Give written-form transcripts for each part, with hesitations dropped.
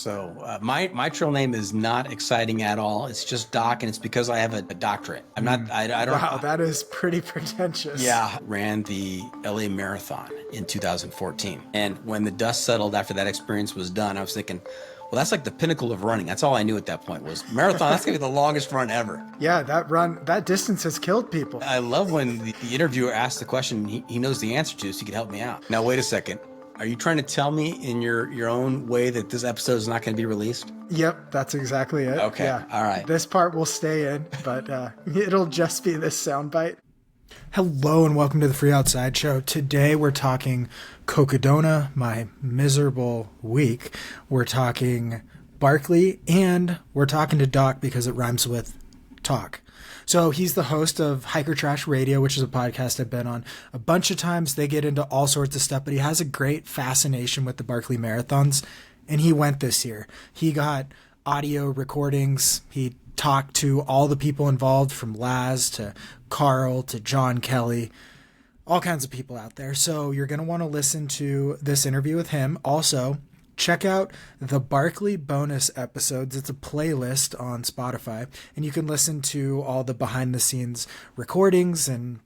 My trail name is not exciting at all. It's just Doc, and it's because I have a doctorate. I'm not. I don't. Wow, that is pretty pretentious. Yeah, ran the LA Marathon in 2014, and when the dust settled after that experience was done, I was thinking, well, that's like the pinnacle of running. That's all I knew at that point was marathon. That's gonna be the longest run ever. Yeah, that distance has killed people. I love when the interviewer asks the question he knows the answer to, so he can help me out. Now, wait a second. Are you trying to tell me in your own way that this episode is not going to be released? Yep, that's exactly it. Okay, yeah. All right. This part will stay in, but it'll just be this soundbite. Hello and welcome to the Free Outside Show. Today we're talking Cocodona, my miserable week. We're talking Barkley, and we're talking to Doc because it rhymes with talk. So he's the host of Hiker Trash Radio, which is a podcast I've been on a bunch of times. They get into all sorts of stuff, but he has a great fascination with the Barkley Marathons, and he went this year. He got audio recordings. He talked to all the people involved, from Laz to Carl to John Kelly, all kinds of people out there. So you're going to want to listen to this interview with him. Also, check out the Barkley bonus episodes. It's a playlist on Spotify, and you can listen to all the behind-the-scenes recordings, and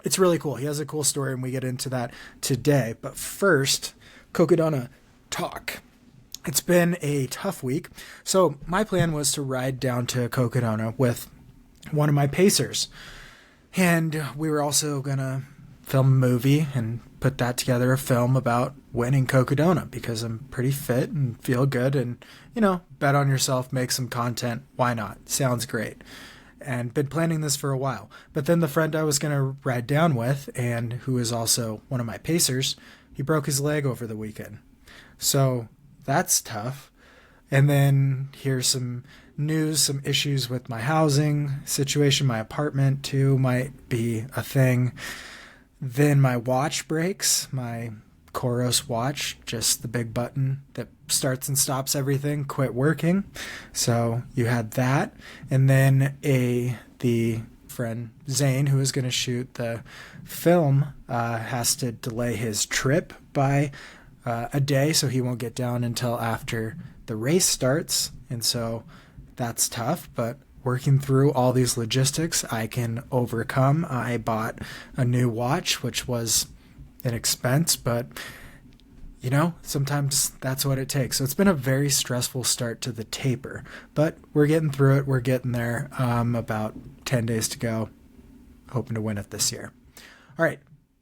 it's really cool. He has a cool story, and we get into that today. But first, Cocodona talk. It's been a tough week, so my plan was to ride down to Cocodona with one of my pacers, and we were also going to film a movie and put that together, a film about winning Cocodona, because I'm pretty fit and feel good, and, bet on yourself, make some content. Why not? Sounds great. And been planning this for a while. But then the friend I was going to ride down with, and who is also one of my pacers, he broke his leg over the weekend. So that's tough. And then here's some news, some issues with my housing situation. My apartment too might be a thing. Then my watch breaks, my Coros watch, just the big button that starts and stops everything, quit working. So you had that. And then the friend Zane, who is going to shoot the film, has to delay his trip by a day, so he won't get down until after the race starts. And so that's tough, but working through all these logistics, I can overcome. I bought a new watch, which was an expense, but sometimes that's what it takes. So it's been a very stressful start to the taper, but we're getting through it. We're getting there. About 10 days to go. Hoping to win it this year. All right,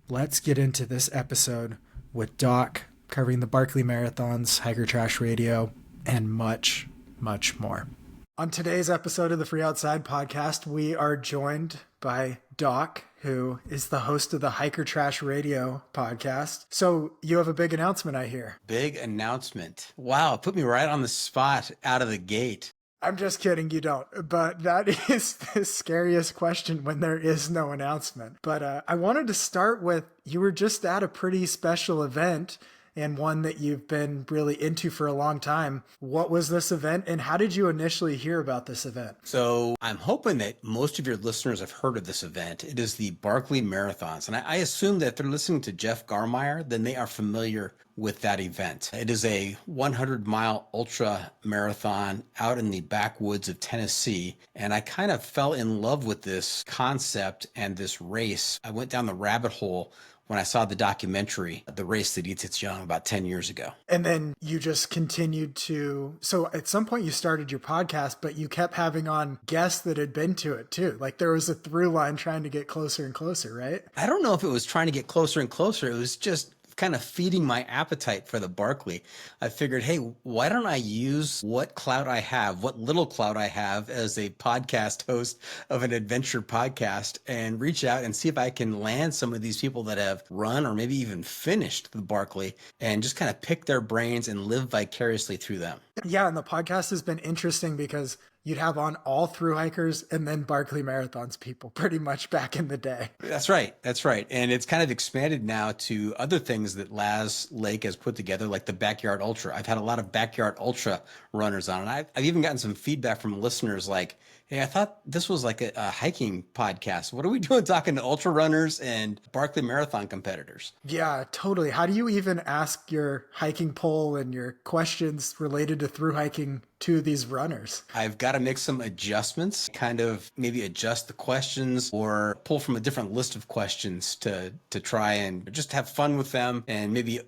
let's get into this episode with Doc, covering the Barkley Marathons, Hiker Trash Radio, and much, much more. On today's episode of the Free Outside podcast, we are joined by Doc, who is the host of the Hiker Trash Radio podcast. So you have a big announcement, I hear. Big announcement. Wow, put me right on the spot out of the gate. I'm just kidding, you don't. But that is the scariest question when there is no announcement. But I wanted to start with, you were just at a pretty special event, and one that you've been really into for a long time. What was this event, and how did you initially hear about this event? So I'm hoping that most of your listeners have heard of this event. It is the Barkley Marathons, and I assume that if they're listening to Jeff Garmeyer, then they are familiar with that event. It is a 100-mile ultra marathon out in the backwoods of Tennessee, and I kind of fell in love with this concept and this race. I went down the rabbit hole when I saw the documentary, The Race That Eats Its Young, about 10 years ago. And then you just continued to, so at some point you started your podcast, but you kept having on guests that had been to it too. Like there was a through line trying to get closer and closer, right? I don't know if it was trying to get closer and closer. It was just kind of feeding my appetite for the Barkley. I figured, hey, why don't I use what clout I have, what little clout I have as a podcast host of an adventure podcast, and reach out and see if I can land some of these people that have run or maybe even finished the Barkley and just kind of pick their brains and live vicariously through them. Yeah, and the podcast has been interesting because you'd have on all thru-hikers and then Barkley Marathons people pretty much back in the day. That's right. That's right. And it's kind of expanded now to other things that Laz Lake has put together, like the Backyard Ultra. I've had a lot of Backyard Ultra runners on, and I've even gotten some feedback from listeners like, hey, I thought this was like a hiking podcast. What are we doing talking to ultra runners and Barkley Marathon competitors? Yeah, totally. How do you even ask your hiking poll and your questions related to thru-hiking to these runners? I've got to make some adjustments, kind of maybe adjust the questions or pull from a different list of questions to try and just have fun with them and maybe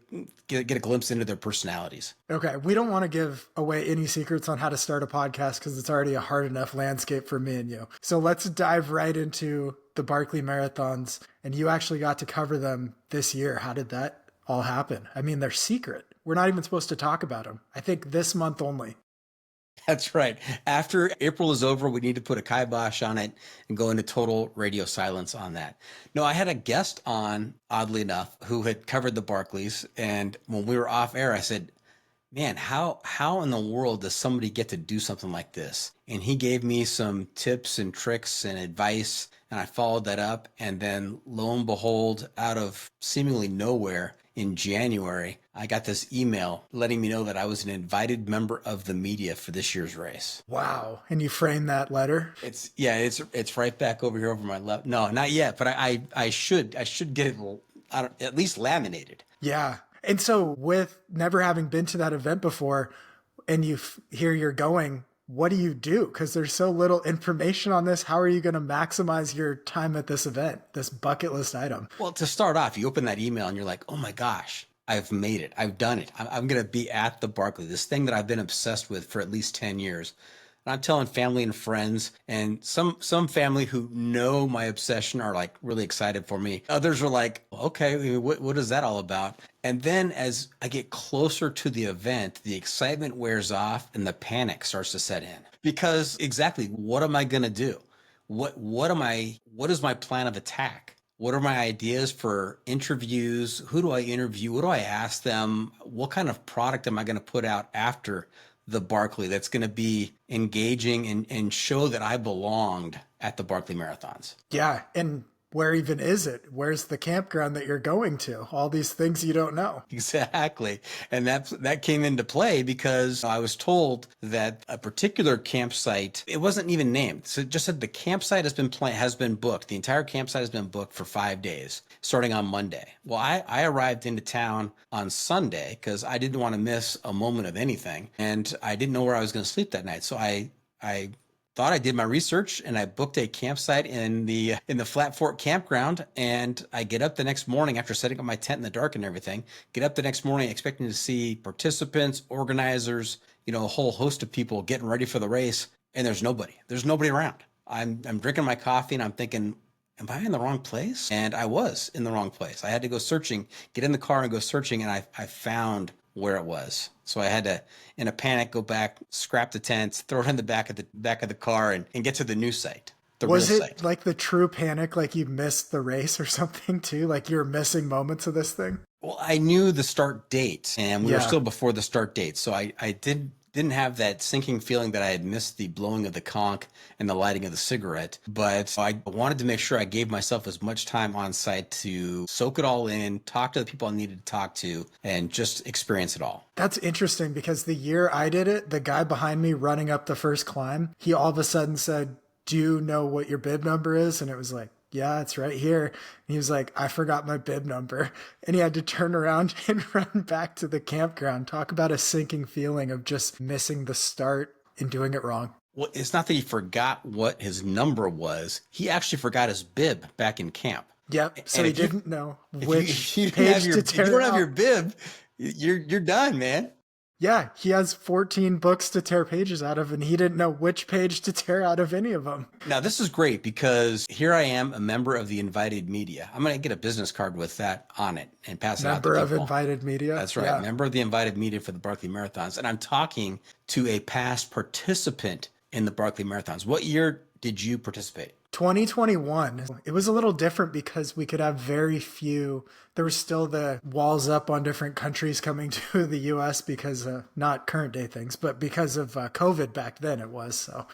get a glimpse into their personalities. Okay, we don't want to give away any secrets on how to start a podcast because it's already a hard enough landscape for me and you. So let's dive right into the Barkley Marathons. And you actually got to cover them this year. How did that all happen? I mean, they're secret. We're not even supposed to talk about them. I think this month only. That's right. After April is over, we need to put a kibosh on it and go into total radio silence on that. No, I had a guest on, oddly enough, who had covered the Barkleys. And when we were off air, I said, man, how in the world does somebody get to do something like this? And he gave me some tips and tricks and advice, and I followed that up. And then lo and behold, out of seemingly nowhere in January, I got this email letting me know that I was an invited member of the media for this year's race. Wow. And you framed that letter? It's right back over here over my left. No, not yet, but I should get it at least laminated. Yeah. And so with never having been to that event before and you hear you're going, what do you do? Because there's so little information on this. How are you going to maximize your time at this event, this bucket list item? Well, to start off, you open that email and you're like, oh my gosh, I've made it. I've done it. I'm going to be at the Barkley, this thing that I've been obsessed with for at least 10 years. And I'm telling family and friends, and some family who know my obsession are like really excited for me. Others are like, okay, what is that all about? And then as I get closer to the event, the excitement wears off and the panic starts to set in. Because exactly, what am I going to do? What is my plan of attack? What are my ideas for interviews? Who do I interview? What do I ask them? What kind of product am I going to put out after the Barkley that's going to be engaging and show that I belonged at the Barkley Marathons? Yeah. And where even is it? Where's the campground that you're going to? All these things you don't know. Exactly. And that came into play because I was told that a particular campsite, it wasn't even named. So it just said the campsite has been booked. The entire campsite has been booked for 5 days, starting on Monday. Well, I arrived into town on Sunday because I didn't want to miss a moment of anything. And I didn't know where I was going to sleep that night. So I thought I did my research and I booked a campsite in the Flat Fork campground. And I get up the next morning after setting up my tent in the dark and everything, get up the next morning expecting to see participants, organizers, a whole host of people getting ready for the race. And there's nobody around. I'm drinking my coffee and I'm thinking, am I in the wrong place? And I was in the wrong place. I had to go searching, get in the car and go searching. And I found where it was. So I had to, in a panic, go back, scrap the tents, throw it in the back of the car and get to the new site. Was it like the true panic, like you missed the race or something too? Like you were missing moments of this thing? Well, I knew the start date and we were still before the start date. So I didn't have that sinking feeling that I had missed the blowing of the conch and the lighting of the cigarette, but I wanted to make sure I gave myself as much time on site to soak it all in, talk to the people I needed to talk to, and just experience it all. That's interesting because the year I did it, the guy behind me running up the first climb, he all of a sudden said, do you know what your bib number is? And it was like, yeah, it's right here. And he was like, I forgot my bib number. And he had to turn around and run back to the campground. Talk about a sinking feeling of just missing the start and doing it wrong. Well, it's not that he forgot what his number was. He actually forgot his bib back in camp. Yep. So he didn't know which page to tear out. If you don't have your bib, you're done, man. Yeah, he has 14 books to tear pages out of, and he didn't know which page to tear out of any of them. Now, this is great because here I am, a member of the invited media. I'm going to get a business card with that on it and pass it out to people. Member of invited media? That's right. Yeah. Member of the invited media for the Barkley Marathons. And I'm talking to a past participant in the Barkley Marathons. What year did you participate? 2021, it was a little different because we could have very few. There was still the walls up on different countries coming to the US because, not current day things, but because of COVID back then it was. So,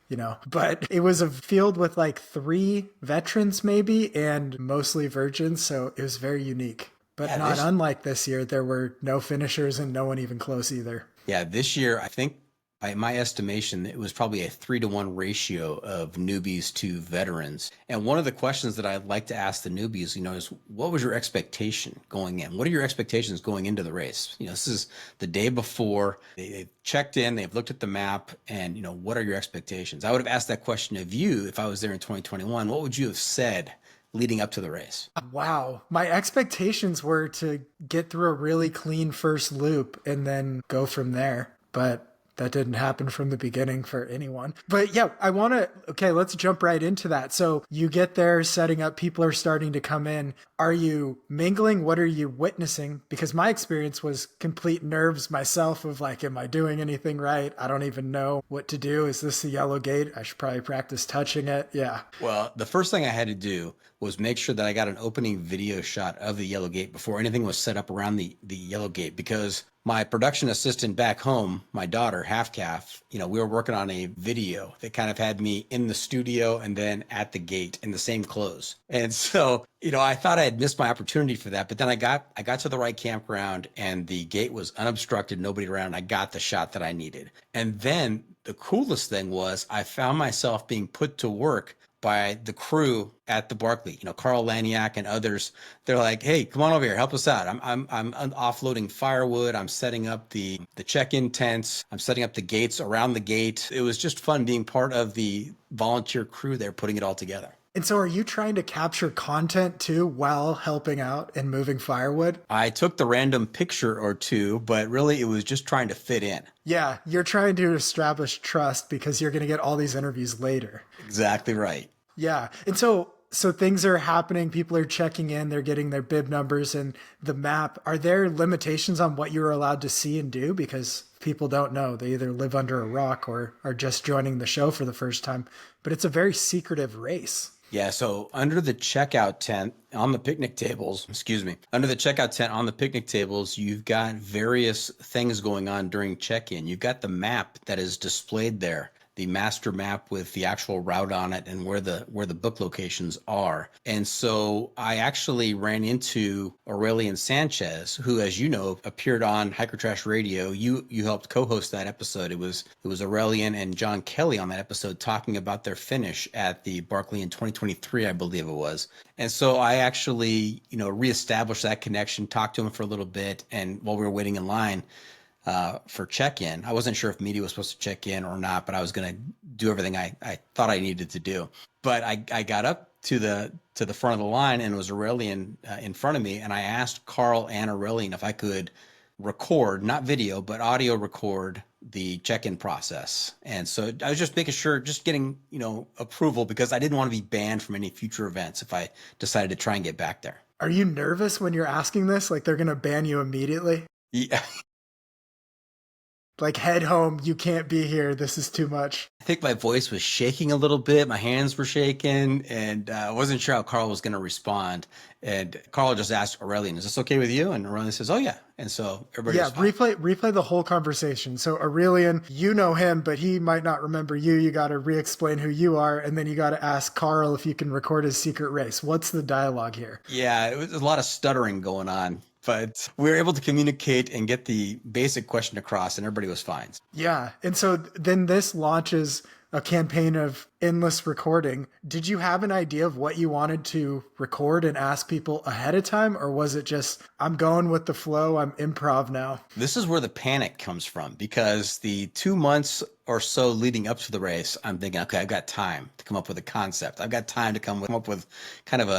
but it was a field with like 3 veterans maybe and mostly virgins. So it was very unique. But not unlike this year, there were no finishers and no one even close either. Yeah, this year, I think by my estimation, it was probably a 3-to-1 ratio of newbies to veterans. And one of the questions that I'd like to ask the newbies, is what was your expectation going in? What are your expectations going into the race? This is the day before. They've checked in, they've looked at the map, and, what are your expectations? I would have asked that question of you if I was there in 2021. What would you have said leading up to the race? Wow. My expectations were to get through a really clean first loop and then go from there. But that didn't happen from the beginning for anyone. But yeah, let's jump right into that. So you get there, setting up, people are starting to come in. Are you mingling? What are you witnessing? Because my experience was complete nerves myself of like, am I doing anything right? I don't even know what to do. Is this the yellow gate? I should probably practice touching it. Yeah. Well, the first thing I had to do was make sure that I got an opening video shot of the yellow gate before anything was set up around the yellow gate, because my production assistant back home, my daughter, Half Calf, we were working on a video that kind of had me in the studio and then at the gate in the same clothes. And so, I thought I had missed my opportunity for that, but then I got to the right campground and the gate was unobstructed, nobody around. I got the shot that I needed. And then the coolest thing was I found myself being put to work by the crew at the Barkley, Carl Laniak and others. They're like, hey, come on over here, help us out. I'm offloading firewood. I'm setting up the check-in tents. I'm setting up the gates around the gate. It was just fun being part of the volunteer crew there, putting it all together. And so are you trying to capture content too while helping out and moving firewood? I took the random picture or two, but really it was just trying to fit in. Yeah, you're trying to establish trust because you're going to get all these interviews later. Exactly right. Yeah. And so things are happening. People are checking in. They're getting their bib numbers and the map. Are there limitations on what you're allowed to see and do? Because people don't know. They either live under a rock or are just joining the show for the first time. But it's a very secretive race. Yeah, so under the checkout tent on the picnic tables, you've got various things going on during check-in. You've got the map that is displayed there, the master map with the actual route on it and where the book locations are. And so I actually ran into Aurelian Sanchez, who, as you know, appeared on Hiker Trash Radio. You helped co-host that episode. It was Aurelian and John Kelly on that episode talking about their finish at the Barkley in 2023, I believe it was. And so I actually, reestablished that connection, talked to him for a little bit, and while we were waiting in line for check-in. I wasn't sure if media was supposed to check in or not, but I was going to do everything I thought I needed to do. But I got up to the front of the line, and it was Aurelian in front of me, and I asked Carl and Aurelian if I could record, not video, but audio record the check-in process. And so I was just making sure, just getting, approval, because I didn't want to be banned from any future events if I decided to try and get back there. Are you nervous when you're asking this? Like they're going to ban you immediately? Yeah. Like, head home, you can't be here, this is too much. I think my voice was shaking a little bit, my hands were shaking, and I wasn't sure how Carl was going to respond. And Carl just asked Aurelian, is this okay with you? And Aurelian says, oh yeah. And so everybody was fine. replay the whole conversation. So Aurelian, you know him, but he might not remember you. You got to re-explain who you are, and then you got to ask Carl if you can record his secret race. What's the dialogue here? Yeah, it was a lot of stuttering going on. But we were able to communicate and get the basic question across, and everybody was fine. Yeah. And so then this launches a campaign of endless recording. Did you have an idea of what you wanted to record and ask people ahead of time? Or was it just, I'm going with the flow, I'm improv now? This is where the panic comes from, because the 2 months or so leading up to the race, I'm thinking, okay, I've got time to come up with a concept. I've got time to come up with kind of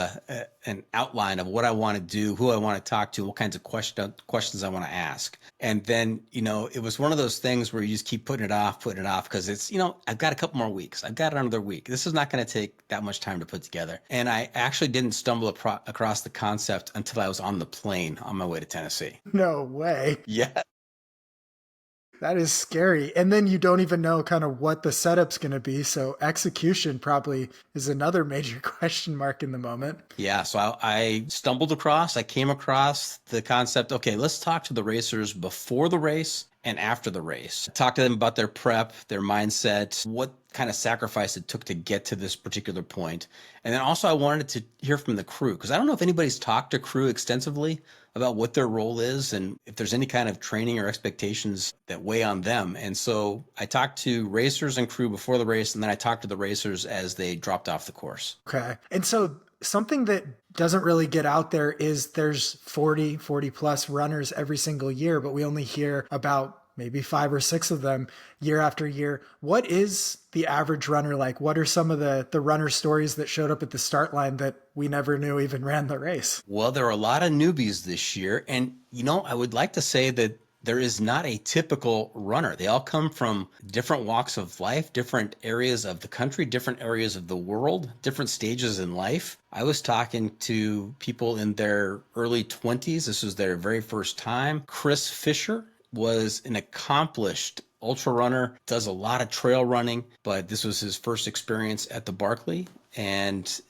an outline of what I want to do, who I want to talk to, what kinds of questions I want to ask. And then, it was one of those things where you just keep putting it off, because it's, I've got a couple more weeks. I've got another week. This is not going to take that much time to put together. And I actually didn't stumble across the concept until I was on the plane on my way to Tennessee. No way. Yeah. That is scary. And then you don't even know kind of what the setup's going to be. So execution probably is another major question mark in the moment. Yeah, so I came across the concept, okay, let's talk to the racers before the race and after the race. Talk to them about their prep, their mindset, what kind of sacrifice it took to get to this particular point. And then also I wanted to hear from the crew, because I don't know if anybody's talked to crew extensively about what their role is and if there's any kind of training or expectations that weigh on them. And so I talked to racers and crew before the race, and then I talked to the racers as they dropped off the course. Okay. And so something that doesn't really get out there is there's 40 plus runners every single year, but we only hear about maybe 5 or 6 of them year after year. What is the average runner like? What are some of the runner stories that showed up at the start line that we never knew even ran the race? Well, there are a lot of newbies this year. And, I would like to say that there is not a typical runner. They all come from different walks of life, different areas of the country, different areas of the world, different stages in life. I was talking to people in their early 20s. This was their very first time. Chris Fisher was an accomplished ultra runner, does a lot of trail running, but this was his first experience at the Barkley. And,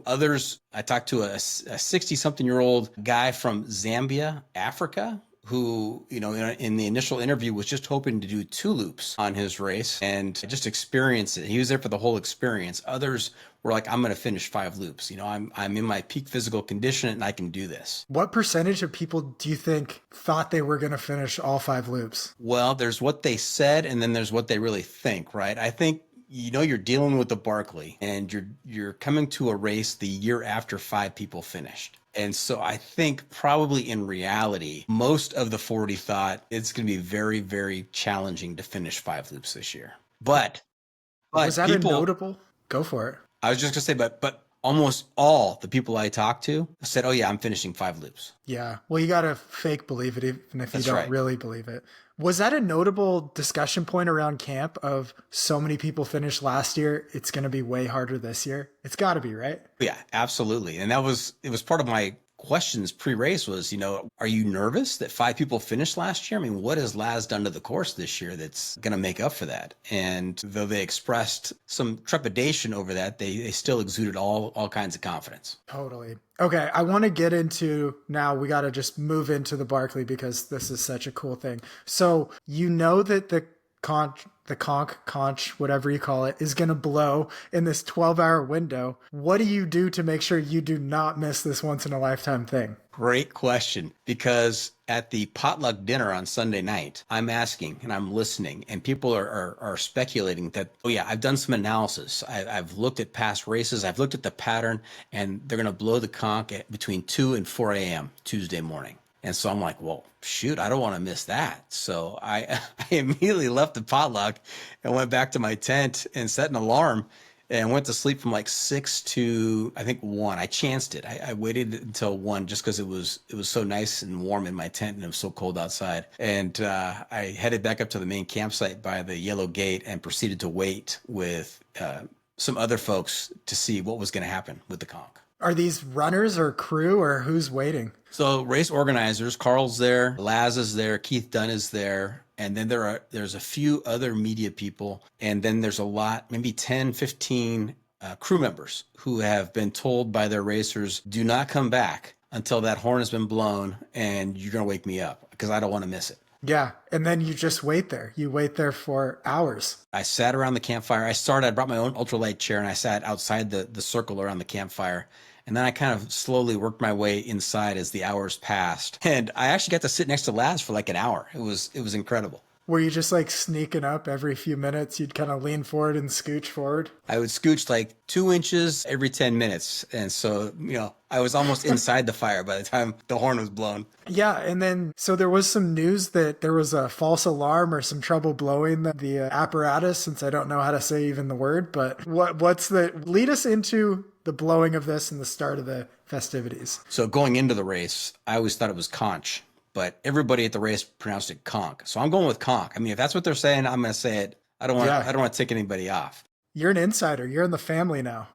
others, I talked to a 60-something-year-old guy from Zambia, Africa, who, in the initial interview was just hoping to do 2 loops on his race and just experience it. He was there for the whole experience. Others were like, I'm going to finish 5 loops. I'm in my peak physical condition and I can do this. What percentage of people do you think thought they were going to finish all 5 loops? Well, there's what they said, and then there's what they really think, right? I think you're dealing with the Barkley, and you're coming to a race the year after 5 people finished. And so I think probably in reality, most of the 40 thought it's going to be very, very challenging to finish 5 loops this year. But was that people, a notable? Go for it. I was just going to say, but almost all the people I talked to said, oh yeah, I'm finishing 5 loops. Yeah. Well, you got to fake believe it even if you don't right. really believe it. Was that a notable discussion point around camp of so many people finished last year, it's going to be way harder this year? It's got to be, right? Yeah, absolutely. And it was part of my questions pre-race was, are you nervous that 5 people finished last year? I mean, what has Laz done to the course this year that's going to make up for that? And though they expressed some trepidation over that, they still exuded all kinds of confidence. Totally. Okay, I want to get into now. We got to just move into the Barkley because this is such a cool thing. So that the conch, whatever you call it, is going to blow in this 12-hour window. What do you do to make sure you do not miss this once-in-a-lifetime thing? Great question, because at the potluck dinner on Sunday night, I'm asking and I'm listening, and people are speculating that, oh yeah, I've done some analysis. I've looked at past races. I've looked at the pattern, and they're going to blow the conch at between 2 and 4 a.m. Tuesday morning. And so I'm like, well, shoot, I don't want to miss that. So I immediately left the potluck and went back to my tent and set an alarm and went to sleep from like 6 to, I think, 1. I chanced it. I waited until 1 just because it was so nice and warm in my tent and it was so cold outside. And I headed back up to the main campsite by the yellow gate and proceeded to wait with some other folks to see what was going to happen with the conch. Are these runners or crew or who's waiting? So race organizers, Carl's there, Laz is there, Keith Dunn is there, and then there's a few other media people, and then there's a lot, maybe 10, 15 crew members who have been told by their racers, do not come back until that horn has been blown and you're going to wake me up because I don't want to miss it. Yeah, and then you just wait there. You wait there for hours. I sat around the campfire. I brought my own ultralight chair and I sat outside the circle around the campfire. And then I kind of slowly worked my way inside as the hours passed. And I actually got to sit next to Laz for like an hour. It was incredible. Were you just like sneaking up every few minutes? You'd kind of lean forward and scooch forward? I would scooch like 2 inches every 10 minutes. And so, I was almost inside the fire by the time the horn was blown. Yeah. And then, so there was some news that there was a false alarm or some trouble blowing the apparatus, since I don't know how to say even the word, but lead us into the blowing of this and the start of the festivities. So going into the race, I always thought it was conch, but everybody at the race pronounced it conch. So I'm going with conch. I mean, if that's what they're saying, I'm going to say it. I don't want to tick anybody off. You're an insider. You're in the family now.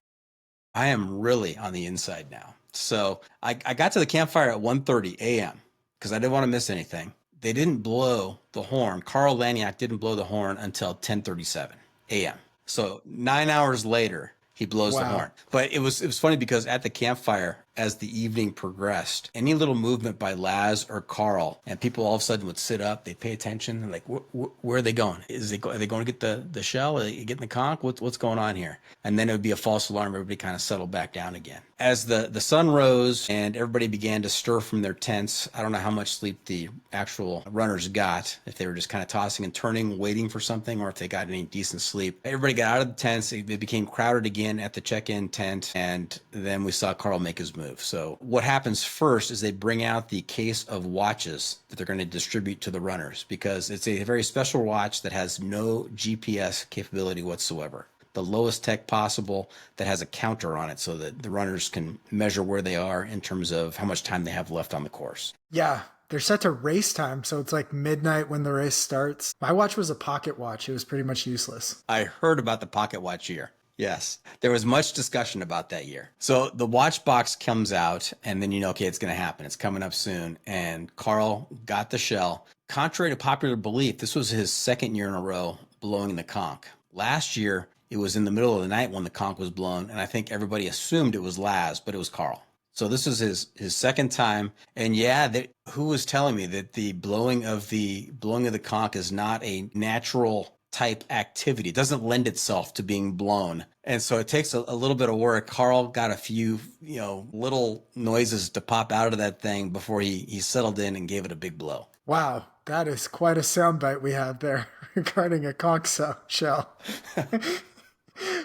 I am really on the inside now. So I got to the campfire at 1:30 a.m. because I didn't want to miss anything. they didn't blow the horn. Carl Laniak didn't blow the horn until 10:37 a.m. So 9 hours later, he blows the Wow. horn. But it was funny because at the campfire, as the evening progressed, any little movement by Laz or Carl, and people all of a sudden would sit up, they'd pay attention, like, where are they going? Are they going to get the shell? Are they getting the conch? What's going on here? And then it would be a false alarm. Everybody kind of settled back down again. As the sun rose and everybody began to stir from their tents, I don't know how much sleep the actual runners got, if they were just kind of tossing and turning, waiting for something, or if they got any decent sleep. Everybody got out of the tents. They became crowded again at the check-in tent, and then we saw Carl make his move. So what happens first is they bring out the case of watches that they're going to distribute to the runners, because it's a very special watch that has no GPS capability whatsoever. The lowest tech possible, that has a counter on it so that the runners can measure where they are in terms of how much time they have left on the course. Yeah, they're set to race time, so it's like midnight when the race starts. My watch was a pocket watch. It was pretty much useless. I heard about the pocket watch year. Yes, there was much discussion about that year. So the watch box comes out, and then okay, it's going to happen. It's coming up soon. And Carl got the shell. Contrary to popular belief, this was his second year in a row blowing the conch. Last year, it was in the middle of the night when the conch was blown, and I think everybody assumed it was Laz, but it was Carl. So this is his second time. And yeah, who was telling me that the blowing of the conch is not a natural type activity? It doesn't lend itself to being blown. And so it takes a little bit of work. Carl got a few, little noises to pop out of that thing before he settled in and gave it a big blow. Wow, that is quite a soundbite we have there regarding a conch shell.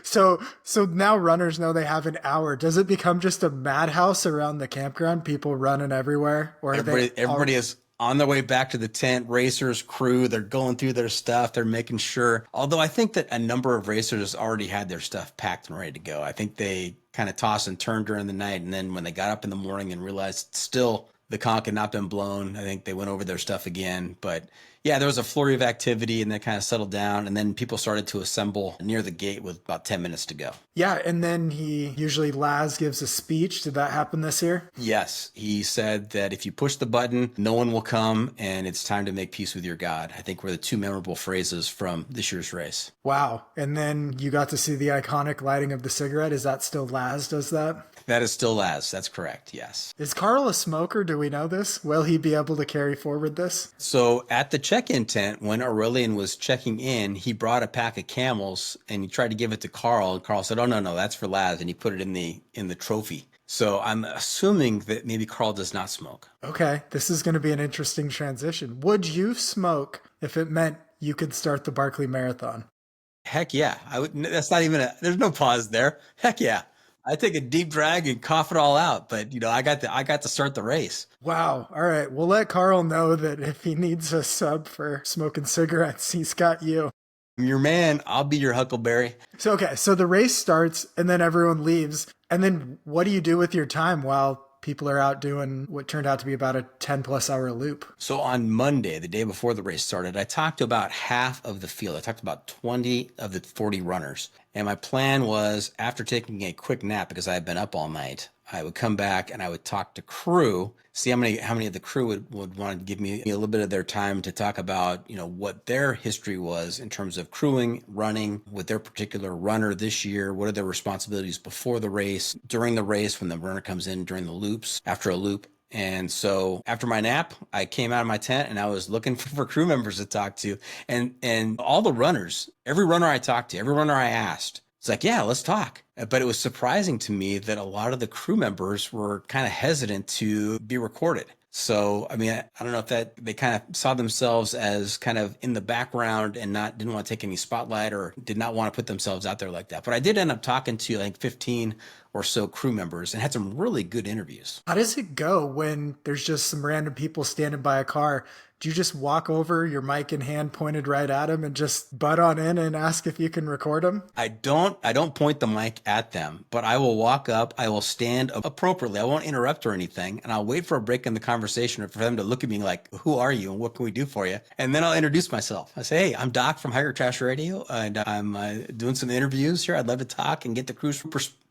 So now runners know they have an hour. Does it become just a madhouse around the campground? People running everywhere? Or everybody is on their way back to the tent. Racers, crew, they're going through their stuff. They're making sure. Although I think that a number of racers already had their stuff packed and ready to go. I think they kind of tossed and turned during the night. And then when they got up in the morning and realized still the conch had not been blown, I think they went over their stuff again. But yeah, there was a flurry of activity, and then kind of settled down, and then people started to assemble near the gate with about 10 minutes to go. Yeah, and then Laz gives a speech. Did that happen this year? Yes, he said that if you push the button, no one will come, and it's time to make peace with your God. I think were the two memorable phrases from this year's race. Wow, and then you got to see the iconic lighting of the cigarette. Is that still Laz does that? That is still Laz. That's correct, yes. Is Carl a smoker? Do we know this? Will he be able to carry forward this? So at the check-in tent, when Aurelian was checking in, he brought a pack of Camels, and he tried to give it to Carl. And Carl said, "Oh, no, that's for Laz," and he put it in the trophy. So I'm assuming that maybe Carl does not smoke. Okay, this is going to be an interesting transition. Would you smoke if it meant you could start the Barkley Marathon? Heck yeah. I would. That's not even there's no pause there. Heck yeah. I take a deep drag and cough it all out, but I got to start the race. Wow. All right. We'll let Carl know that if he needs a sub for smoking cigarettes, he's got you. I'm your man. I'll be your Huckleberry. So the race starts and then everyone leaves. And then what do you do with your time while people are out doing what turned out to be about a 10+ hour loop? So on Monday, the day before the race started, I talked to about half of the field. I talked to about 20 of the 40 runners. And my plan was, after taking a quick nap, because I had been up all night, I would come back and I would talk to crew, see how many of the crew would want to give me a little bit of their time to talk about, what their history was in terms of crewing, running with their particular runner this year. What are their responsibilities before the race, during the race, when the runner comes in during the loops, after a loop. And so after my nap, I came out of my tent and I was looking for crew members to talk to. And all the runners, every runner I talked to, every runner I asked, it's like, yeah, let's talk. But it was surprising to me that a lot of the crew members were kind of hesitant to be recorded. So, I mean, I don't know if that they kind of saw themselves as kind of in the background and didn't want to take any spotlight or did not want to put themselves out there like that. But I did end up talking to like 15 or so crew members and had some really good interviews. How does it go when there's just some random people standing by a car? Do you just walk over, your mic in hand pointed right at them, and just butt on in and ask if you can record them? I don't point the mic at them, but I will walk up, I will stand appropriately. I won't interrupt or anything, and I'll wait for a break in the conversation or for them to look at me like, who are you and what can we do for you? And then I'll introduce myself. I say, hey, I'm Doc from Hiker Trash Radio, and I'm doing some interviews here. I'd love to talk and get the crew's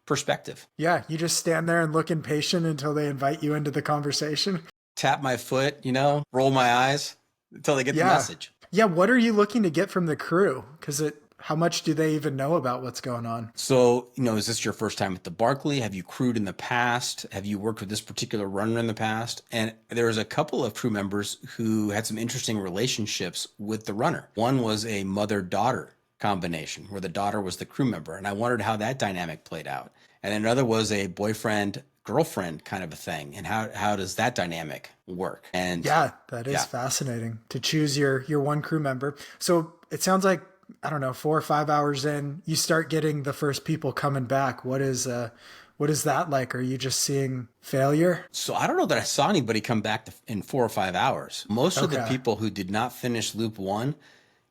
perspective. Yeah, you just stand there and look impatient until they invite you into the conversation. Tap my foot, roll my eyes. until they get the Yeah. message. Yeah. What are you looking to get from the crew? Because how much do they even know about what's going on? So, is this your first time at the Barkley? Have you crewed in the past? Have you worked with this particular runner in the past? And there was a couple of crew members who had some interesting relationships with the runner. One was a mother-daughter combination where the daughter was the crew member. And I wondered how that dynamic played out. And another was a boyfriend, girlfriend kind of a thing. And how does that dynamic work? And Yeah, that is fascinating to choose your one crew member. So it sounds like, I don't know, 4 or 5 hours in, you start getting the first people coming back. What is that like? Are you just seeing failure? So I don't know that I saw anybody come back in 4 or 5 hours. Most of the Okay. people who did not finish loop one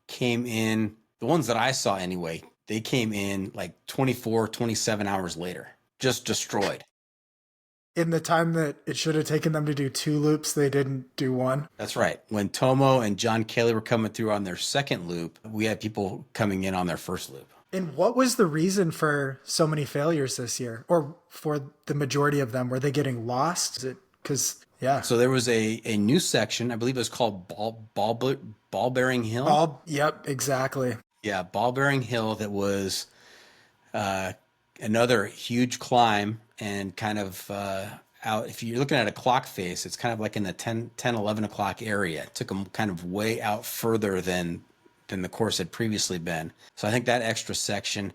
came in, the ones that I saw anyway, they came in like 24, 27 hours later, just destroyed. In the time that it should have taken them to do 2 loops, they didn't do one. That's right. When Tomo and John Kelly were coming through on their second loop, we had people coming in on their first loop. And what was the reason for so many failures this year? Or for the majority of them? Were they getting lost? Is it because, yeah. So there was a new section, I believe it was called Ball Bearing Hill. Yep, exactly. Yeah, Ball Bearing Hill, that was another huge climb and kind of out. If you're looking at a clock face, it's kind of like in the 10, 11 o'clock area. It took them kind of way out further than the course had previously been. So I think that extra section,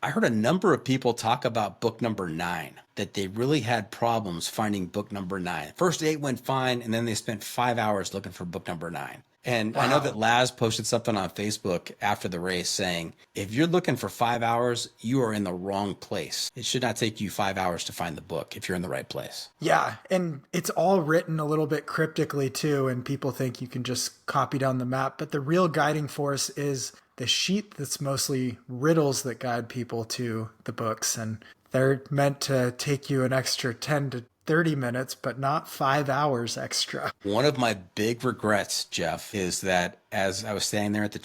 I heard a number of people talk about book number 9, that they really had problems finding book number 9. First 8 went fine, and then they spent 5 hours looking for book number 9. And wow. I know that Laz posted something on Facebook after the race saying, if you're looking for 5 hours, you are in the wrong place. It should not take you 5 hours to find the book if you're in the right place. Yeah, and it's all written a little bit cryptically too, and people think you can just copy down the map. But the real guiding force is the sheet that's mostly riddles that guide people to the books. And they're meant to take you an extra 10 to 30 minutes, but not 5 hours extra. One of my big regrets, Jeff, is that as I was standing there at the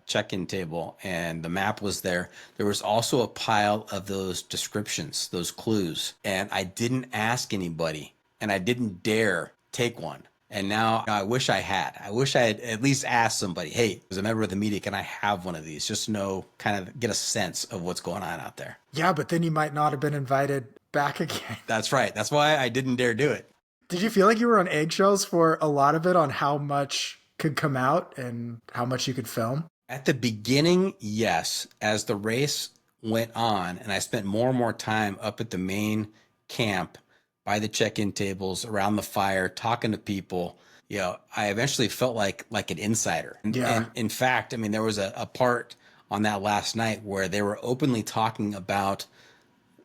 check-in table and the map was there, there was also a pile of those descriptions, those clues. And I didn't ask anybody, and I didn't dare take one. And now I wish I had. I wish I had at least asked somebody, hey, as a member of the media, can I have one of these? Just to know, kind of get a sense of what's going on out there. Yeah, but then you might not have been invited back again. That's right. That's why I didn't dare do it. Did you feel like you were on eggshells for a lot of it on how much could come out and how much you could film? At the beginning, yes. As the race went on and I spent more and more time up at the main camp by the check-in tables, around the fire, talking to people, I eventually felt like an insider. And in fact, I mean, there was a part on that last night where they were openly talking about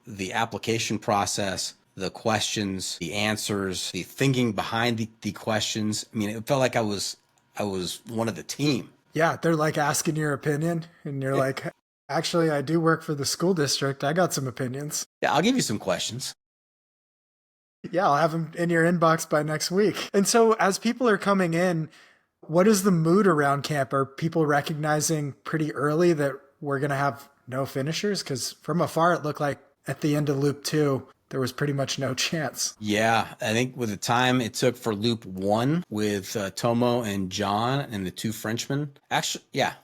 the application process, the questions, the answers, the thinking behind the questions. I mean, it felt like I was one of the team. Yeah, they're like asking your opinion, and you're like, actually, I do work for the school district. I got some opinions. Yeah, I'll give you some questions. Yeah, I'll have them in your inbox by next week. And so as people are coming in, what is the mood around camp? Are people recognizing pretty early that we're going to have no finishers? Because from afar, it looked like at the end of loop 2, there was pretty much no chance. Yeah, I think with the time it took for loop 1 with Tomo and John and the 2 Frenchmen. Actually, yeah,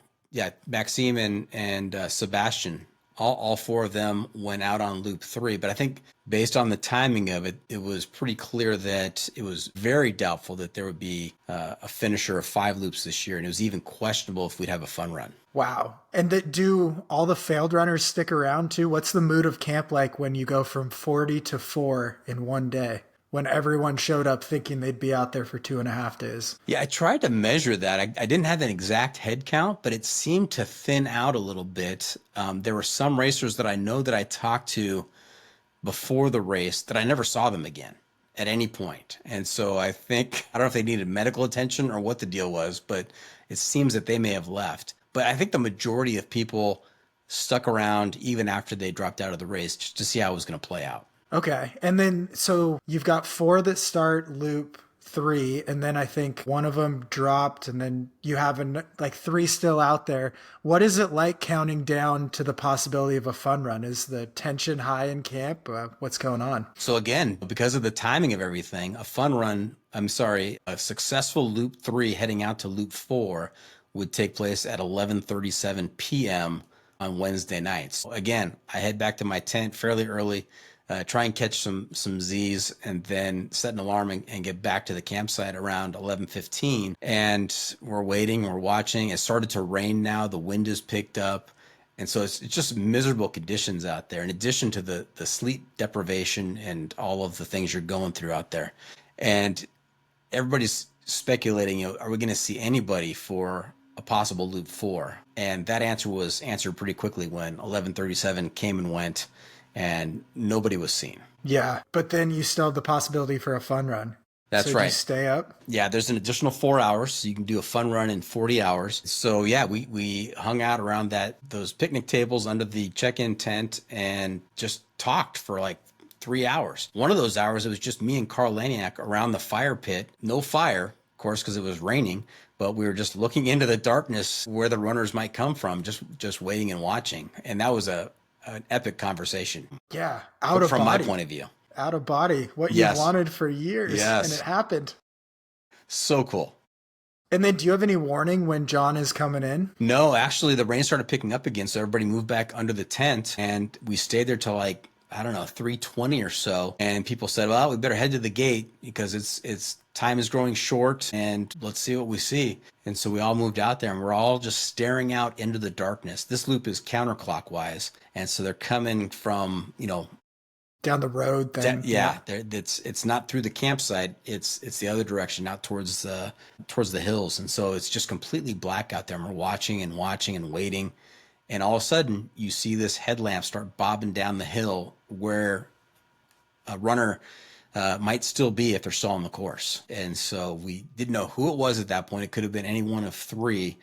Maxime and Sebastian. All 4 of them went out on loop 3, but I think based on the timing of it, it was pretty clear that it was very doubtful that there would be a finisher of 5 loops this year, and it was even questionable if we'd have a fun run. Wow. And do all the failed runners stick around too? What's the mood of camp like when you go from 40 to 4 in one day? When everyone showed up thinking they'd be out there for 2.5 days. Yeah, I tried to measure that. I didn't have an exact head count, but it seemed to thin out a little bit. There were some racers that I know that I talked to before the race that I never saw them again at any point. And so I don't know if they needed medical attention or what the deal was, but it seems that they may have left. But I think the majority of people stuck around even after they dropped out of the race just to see how it was going to play out. Okay. And then, so you've got 4 that start loop 3, and then I think one of them dropped, and then you have like 3 still out there. What is it like counting down to the possibility of a fun run? Is the tension high in camp? What's going on? So again, because of the timing of everything, a successful loop 3 heading out to loop 4 would take place at 11:37 p.m. on Wednesday nights. Again, I head back to my tent fairly early, try and catch some Z's, and then set an alarm and get back to the campsite around 11:15. And we're waiting, we're watching. It started to rain now. The wind is picked up. And so it's just miserable conditions out there, in addition to the sleep deprivation and all of the things you're going through out there. And everybody's speculating, are we going to see anybody for a possible loop 4? And that answer was answered pretty quickly when 11:37 came and went and nobody was seen. Yeah, but then you still have the possibility for a fun run. That's so right. You stay up? Yeah, there's an additional 4 hours, so you can do a fun run in 40 hours. So yeah, we hung out around those picnic tables under the check-in tent and just talked for like 3 hours. One of those hours, it was just me and Carl Laniak around the fire pit. No fire, of course, because it was raining, but we were just looking into the darkness where the runners might come from, just waiting and watching. And that was an epic conversation. Yeah, from my point of view. Out of body, what you wanted for years, and it happened. So cool. And then do you have any warning when John is coming in? No, actually the rain started picking up again, so everybody moved back under the tent, and we stayed there till like, I don't know, 3:20 or so. And people said, well, we better head to the gate because it's time is growing short and let's see what we see. And so we all moved out there and we're all just staring out into the darkness. This loop is counterclockwise. And so they're coming from, down the road then. It's not through the campsite. It's the other direction, out towards the hills. And so it's just completely black out there. And we're watching and waiting. And all of a sudden you see this headlamp start bobbing down the hill where a runner might still be if they're still on the course. And so we didn't know who it was at that point. It could have been any one of 3.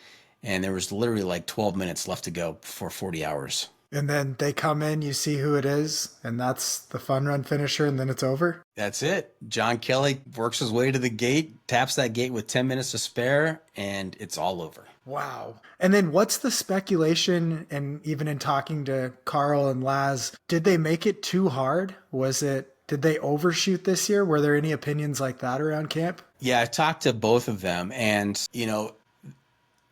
And there was literally like 12 minutes left to go for 40 hours. And then they come in, you see who it is, and that's the fun run finisher, and then it's over? That's it. John Kelly works his way to the gate, taps that gate with 10 minutes to spare, and it's all over. Wow. And then what's the speculation, and even in talking to Carl and Laz, did they make it too hard? Did they overshoot this year? Were there any opinions like that around camp? Yeah, I talked to both of them, and,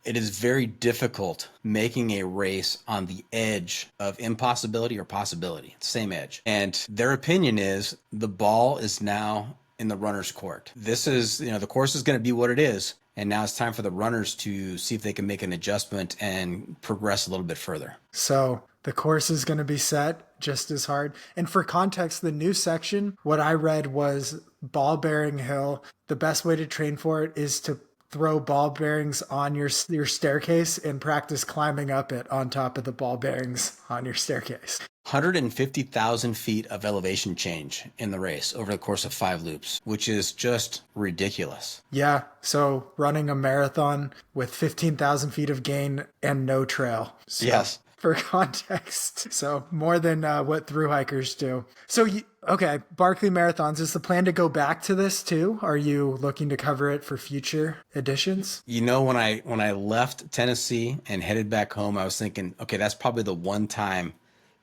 it is very difficult making a race on the edge of impossibility or possibility, same edge. And their opinion is the ball is now in the runner's court. This is, the course is going to be what it is. And now it's time for the runners to see if they can make an adjustment and progress a little bit further. So the course is going to be set just as hard. And for context, the new section, what I read was ball bearing hill. The best way to train for it is to throw ball bearings on your staircase and practice climbing up it on top of the ball bearings on your staircase. 150,000 feet of elevation change in the race over the course of 5 loops, which is just ridiculous. Yeah, so running a marathon with 15,000 feet of gain and no trail. So, yes. For context. So more than what thru-hikers do. So, okay, Barkley Marathons, is the plan to go back to this too? Are you looking to cover it for future editions? When I left Tennessee and headed back home, I was thinking, okay, that's probably the one time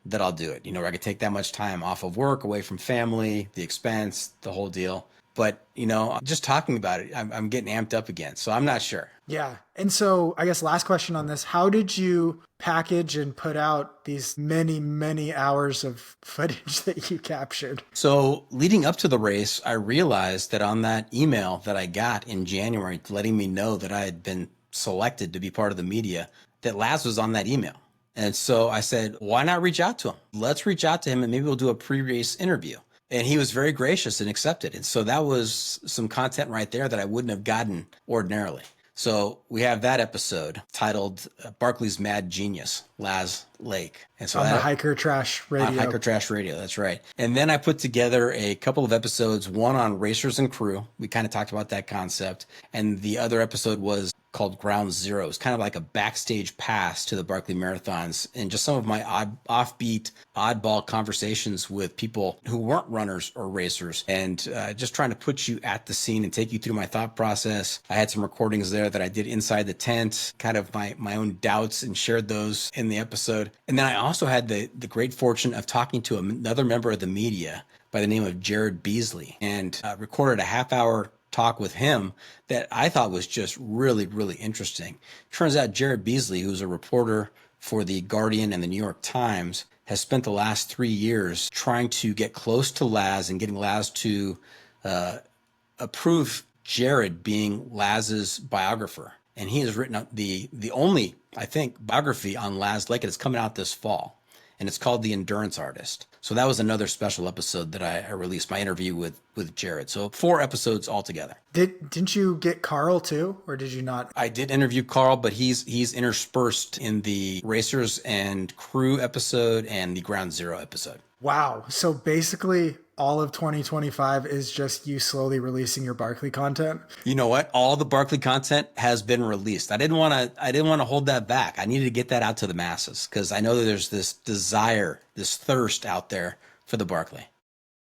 that I'll do it. Where I could take that much time off of work, away from family, the expense, the whole deal. But, just talking about it, I'm getting amped up again. So I'm not sure. Yeah. And so I guess last question on this, how did you package and put out these many, many hours of footage that you captured? So leading up to the race, I realized that on that email that I got in January letting me know that I had been selected to be part of the media, that Laz was on that email. And so I said, why not reach out to him? Let's reach out to him and maybe we'll do a pre-race interview. And he was very gracious and accepted. And so that was some content right there that I wouldn't have gotten ordinarily. So we have that episode titled Barkley's Mad Genius, Laz Lake. And so on the Hiker Trash Radio. On Hiker Trash Radio, that's right. And then I put together a couple of episodes, one on racers and crew. We kind of talked about that concept. And the other episode was called Ground Zero. It's kind of like a backstage pass to the Barkley Marathons, and just some of my offbeat, oddball conversations with people who weren't runners or racers, and just trying to put you at the scene and take you through my thought process. I had some recordings there that I did inside the tent, kind of my own doubts, and shared those in the episode. And then I also had the great fortune of talking to another member of the media by the name of Jared Beasley, and recorded a half-hour talk with him that I thought was just really, really interesting. Turns out Jared Beasley, who's a reporter for The Guardian and the New York Times, has spent the last 3 years trying to get close to Laz and getting Laz to approve Jared being Laz's biographer. And he has written up the only, I think, biography on Laz Lake, and it's coming out this fall. And it's called The Endurance Artist. So that was another special episode that I released, my interview with Jared. So 4 episodes altogether. Didn't you get Carl too, or did you not? I did interview Carl, but he's interspersed in the Racers and Crew episode and the Ground Zero episode. Wow. So basically all of 2025 is just you slowly releasing your Barkley content. You know what? All the Barkley content has been released. I didn't want to hold that back. I needed to get that out to the masses because I know that there's this desire, this thirst out there for the Barkley.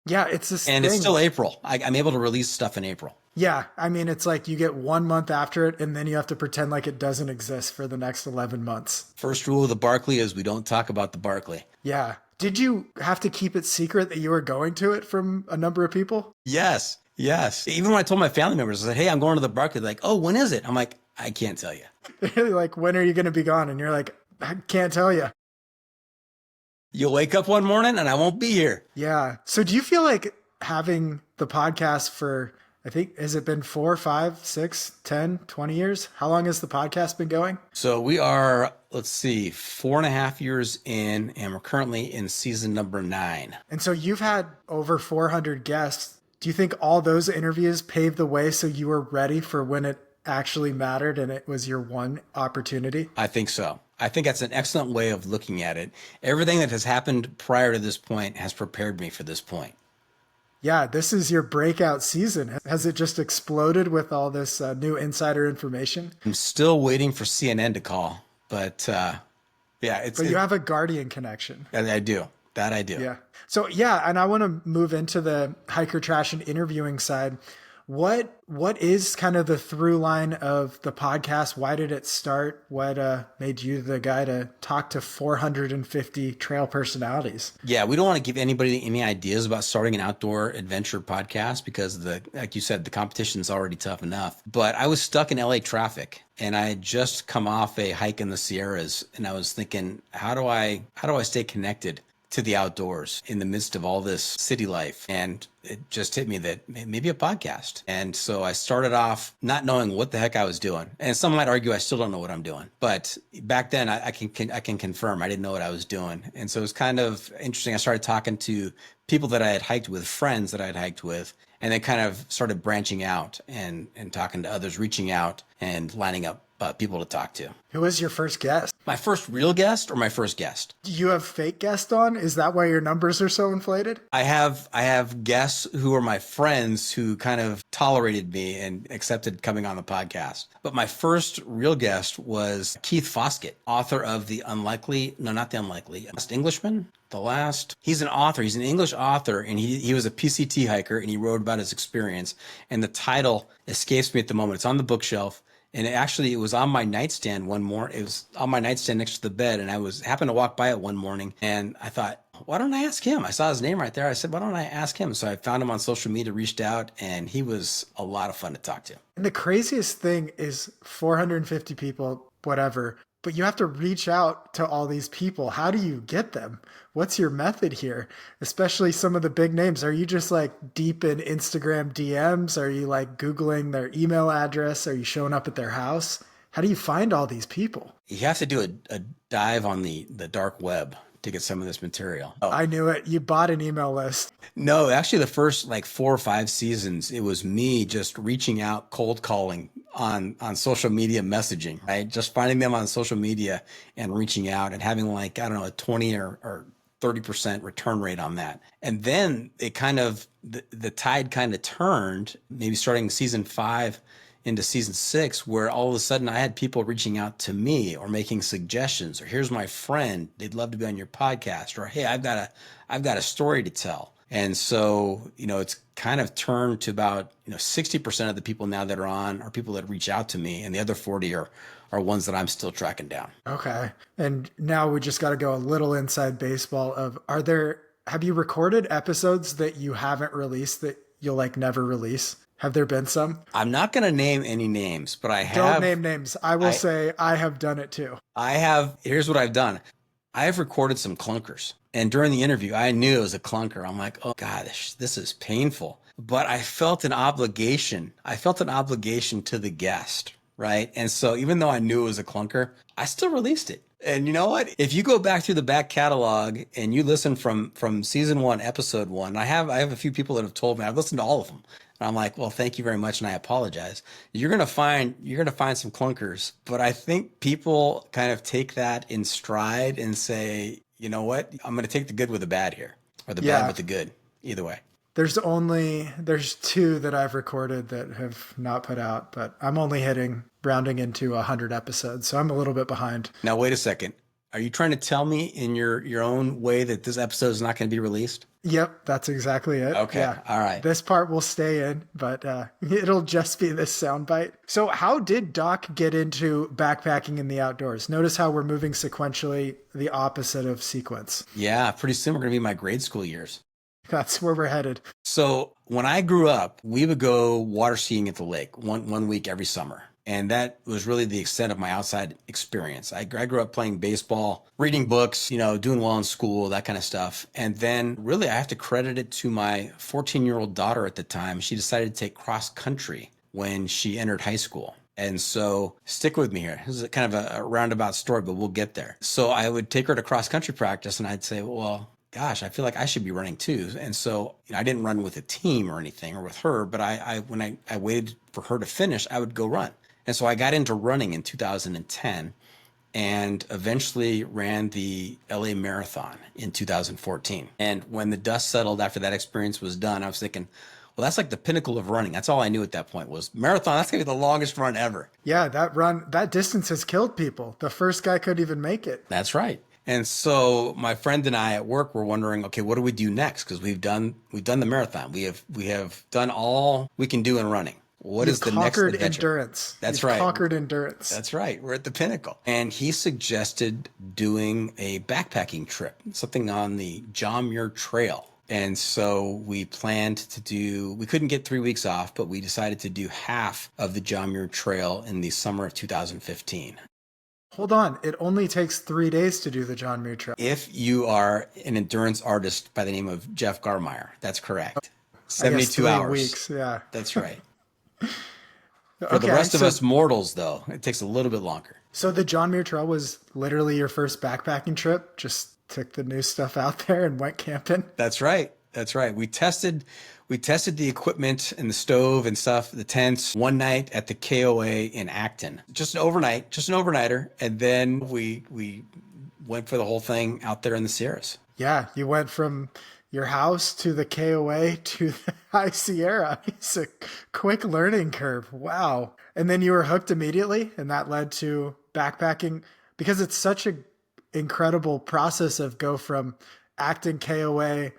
Yeah, it's this and thing. It's still April. I'm able to release stuff in April. Yeah, I mean, it's like you get 1 month after it, and then you have to pretend like it doesn't exist for the next 11 months. First rule of the Barkley is we don't talk about the Barkley. Yeah. Did you have to keep it secret that you were going to it from a number of people? Yes. Even when I told my family members, I said, hey, I'm going to the Barkley. They're like, oh, when is it? I'm like, I can't tell you. They're like, when are you going to be gone? And you're like, I can't tell you. You'll wake up one morning and I won't be here. Yeah. So do you feel like having the podcast for, I think, has it been 4, 5, 6, 10, 20 years? How long has the podcast been going? So we are, 4.5 years in, and we're currently in season number 9. And so you've had over 400 guests. Do you think all those interviews paved the way so you were ready for when it actually mattered and it was your one opportunity? I think so. I think that's an excellent way of looking at it. Everything that has happened prior to this point has prepared me for this point. Yeah, this is your breakout season. Has it just exploded with all this new insider information? I'm still waiting for CNN to call, but yeah. But you have a Guardian connection. I do. That I do. Yeah. So yeah, and I want to move into the hiker trash and interviewing side. What is kind of the through line of the podcast? Why did it start? What made you the guy to talk to 450 trail personalities? Yeah, we don't want to give anybody any ideas about starting an outdoor adventure podcast because like you said, the competition's already tough enough. But I was stuck in LA traffic and I had just come off a hike in the Sierras and I was thinking, how do I stay connected to the outdoors in the midst of all this city life? And it just hit me that maybe a podcast. And so I started off not knowing what the heck I was doing. And some might argue I still don't know what I'm doing. But back then I can confirm I didn't know what I was doing. And so it was kind of interesting. I started talking to people that I had hiked with, friends that I had hiked with, and then kind of started branching out and talking to others, reaching out and lining up people to talk to. Who was your first guest? My first real guest or my first guest? Do you have fake guests on? Is that why your numbers are so inflated? I have guests who are my friends who kind of tolerated me and accepted coming on the podcast. But my first real guest was Keith Foskett, author of Last Englishman. He's an author. He's an English author, and he was a PCT hiker, and he wrote about his experience. And the title escapes me at the moment. It's on the bookshelf. And it was on my nightstand one morning. It was on my nightstand next to the bed. And I happened to walk by it one morning. And I thought, why don't I ask him? I saw his name right there. I said, why don't I ask him? So I found him on social media, reached out, and he was a lot of fun to talk to. And the craziest thing is 450 people, whatever, but you have to reach out to all these people. How do you get them? What's your method here? Especially some of the big names. Are you just like deep in Instagram DMs? Are you like Googling their email address? Are you showing up at their house? How do you find all these people? You have to do a dive on the dark web to get some of this material. Oh. I knew it. You bought an email list. No, actually the first 4 or 5 seasons, it was me just reaching out, cold calling on social media messaging, right? Just finding them on social media and reaching out and having a 20 or 30% return rate on that. And then it kind of, the tide kind of turned, maybe starting season 5 into season 6 where all of a sudden I had people reaching out to me or making suggestions, or here's my friend, they'd love to be on your podcast, or hey, I've got a story to tell. And so, it's kind of turned to about, 60% of the people now that are on are people that reach out to me, and the other 40 are ones that I'm still tracking down. Okay. And now we just got to go a little inside baseball of, have you recorded episodes that you haven't released that you'll like never release? Have there been some? I'm not going to name any names, but I have. Don't name names. I will say I have done it too. Here's what I've done. I have recorded some clunkers. And during the interview, I knew it was a clunker. I'm like, oh gosh, this is painful. But I felt an obligation. To the guest, right? And so even though I knew it was a clunker, I still released it. And you know what? If you go back through the back catalog and you listen from season 1, episode 1, I have a few people that have told me, I've listened to all of them. And I'm like, well, thank you very much, and I apologize. You're gonna find some clunkers, but I think people kind of take that in stride and say, you know what? I'm gonna take the good with the bad here, or the bad with the good. Either way. There's 2 that I've recorded that have not put out, but I'm only rounding into 100 episodes, so I'm a little bit behind. Now, wait a second. Are you trying to tell me in your own way that this episode is not going to be released? Yep, that's exactly it. Okay, yeah. All right. This part will stay in, but it'll just be this soundbite. So how did Doc get into backpacking in the outdoors? Notice how we're moving sequentially the opposite of sequence. Yeah, pretty soon we're going to be in my grade school years. That's where we're headed. So when I grew up, we would go water skiing at the lake one week every summer. And that was really the extent of my outside experience. I grew up playing baseball, reading books, doing well in school, that kind of stuff. And then really I have to credit it to my 14-year-old daughter at the time. She decided to take cross country when she entered high school. And so stick with me here. This is kind of a roundabout story, but we'll get there. So I would take her to cross country practice and I'd say, well, gosh, I feel like I should be running too. And so I didn't run with a team or anything or with her, but when I waited for her to finish, I would go run. And so I got into running in 2010 and eventually ran the LA Marathon in 2014. And when the dust settled after that experience was done, I was thinking, well, that's like the pinnacle of running. That's all I knew at that point was marathon. That's going to be the longest run ever. Yeah, that distance has killed people. The first guy couldn't even make it. That's right. And so my friend and I at work were wondering, okay, what do we do next? Because we've done the marathon. We have done all we can do in running. What is the next adventure? Endurance. That's right. Conquered endurance. That's right. We're at the pinnacle. And he suggested doing a backpacking trip, something on the Muir Trail. And so we planned we couldn't get 3 weeks off, but we decided to do half of the Muir Trail in the summer of 2015. Hold on. It only takes 3 days to do the Muir Trail. If you are an endurance artist by the name of Jeff Garmire, that's correct. 72 hours. 3 weeks, yeah. That's right. For the rest of us mortals, though, it takes a little bit longer. So the Muir Trail was literally your first backpacking trip? Just took the new stuff out there and went camping? That's right. We tested the equipment and the stove and stuff, the tents, one night at the KOA in Acton. Just an overnighter. And then we went for the whole thing out there in the Sierras. Yeah, you went from your house to the KOA to the High Sierra. It's a quick learning curve. Wow. And then you were hooked immediately, and that led to backpacking because it's such an incredible process of go from Acton KOA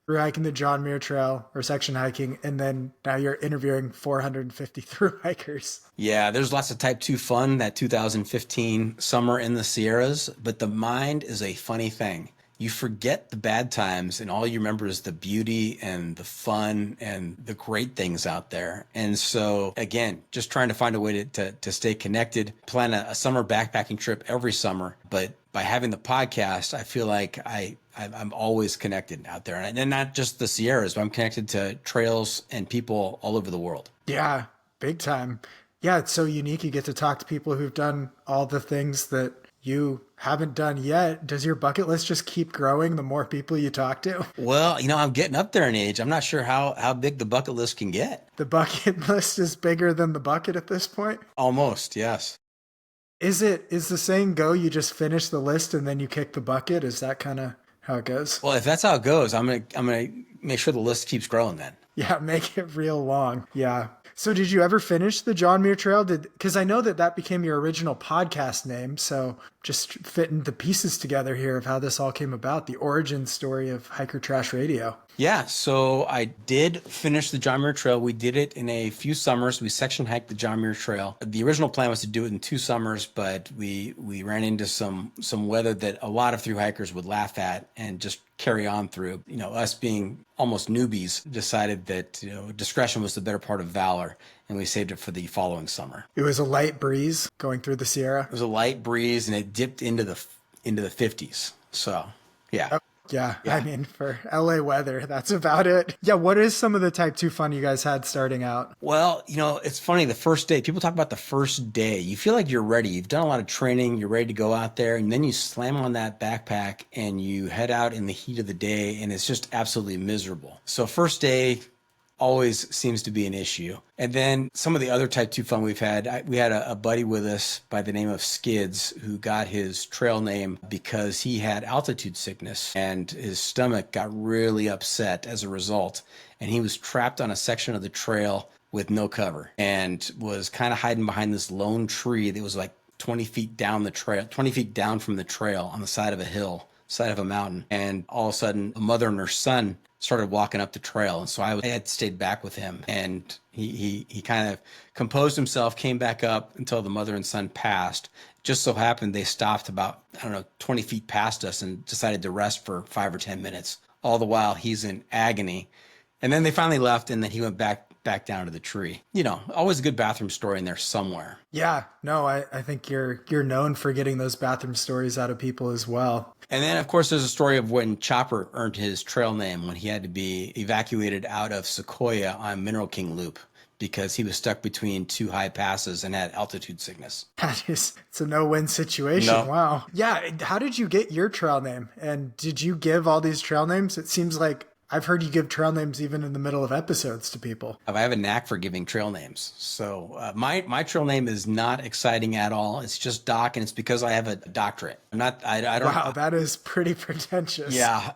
through hiking the Muir Trail or section hiking, and then now you're interviewing 450 through hikers. Yeah, there's lots of type 2 fun that 2015 summer in the Sierras, but the mind is a funny thing. You forget the bad times and all you remember is the beauty and the fun and the great things out there. And so again, just trying to find a way to stay connected, plan a summer backpacking trip every summer. But by having the podcast, I feel like I'm always connected out there. And not just the Sierras, but I'm connected to trails and people all over the world. Yeah, big time. Yeah, it's so unique. You get to talk to people who've done all the things that you haven't done yet. Does your bucket list just keep growing the more people you talk to? Well, I'm getting up there in age. I'm not sure how big the bucket list can get. The bucket list is bigger than the bucket at this point? Almost, yes. Is the saying go, you just finish the list and then you kick the bucket? Is that kind of how it goes? Well, if that's how it goes, I'm gonna make sure the list keeps growing then. Yeah, make it real long. Yeah. So did you ever finish the John Muir Trail? Because I know that became your original podcast name. So just fitting the pieces together here of how this all came about, the origin story of Hiker Trash Radio. Yeah, so I did finish the John Muir Trail. We did it in a few summers. We section hiked the John Muir Trail. The original plan was to do it in 2 summers, but we ran into some weather that a lot of thru hikers would laugh at and just carry on through. Us being almost newbies decided that discretion was the better part of valor, and we saved it for the following summer. It was a light breeze going through the Sierra. It was a light breeze, and it dipped into the 50s. So, yeah. Oh. Yeah, I mean, for LA weather, that's about it. Yeah, what is some of the type 2 fun you guys had starting out? Well, it's funny, the first day, people talk about the first day. You feel like you're ready. You've done a lot of training. You're ready to go out there. And then you slam on that backpack and you head out in the heat of the day, and it's just absolutely miserable. So first day always seems to be an issue. And then some of the other type 2 fun we've had, we had a buddy with us by the name of Skids who got his trail name because he had altitude sickness and his stomach got really upset as a result. And he was trapped on a section of the trail with no cover and was kind of hiding behind this lone tree that was like 20 feet down the trail, 20 feet down from the trail on the side of a hill, side of a mountain. And all of a sudden, a mother and her son started walking up the trail. And so I had stayed back with him, and he kind of composed himself, came back up until the mother and son passed. Just so happened they stopped about, 20 feet past us and decided to rest for 5 or 10 minutes. All the while he's in agony. And then they finally left, and then he went back down to the tree. Always a good bathroom story in there somewhere. Yeah, no, I think you're known for getting those bathroom stories out of people as well. And then, of course, there's a story of when Chopper earned his trail name when he had to be evacuated out of Sequoia on Mineral King Loop because he was stuck between 2 high passes and had altitude sickness. It's a no-win situation. No. Wow. Yeah, how did you get your trail name? And did you give all these trail names? It seems like I've heard you give trail names even in the middle of episodes to people. I have a knack for giving trail names. So my trail name is not exciting at all. It's just Doc, and it's because I have a doctorate. I don't. Wow, that is pretty pretentious. Yeah.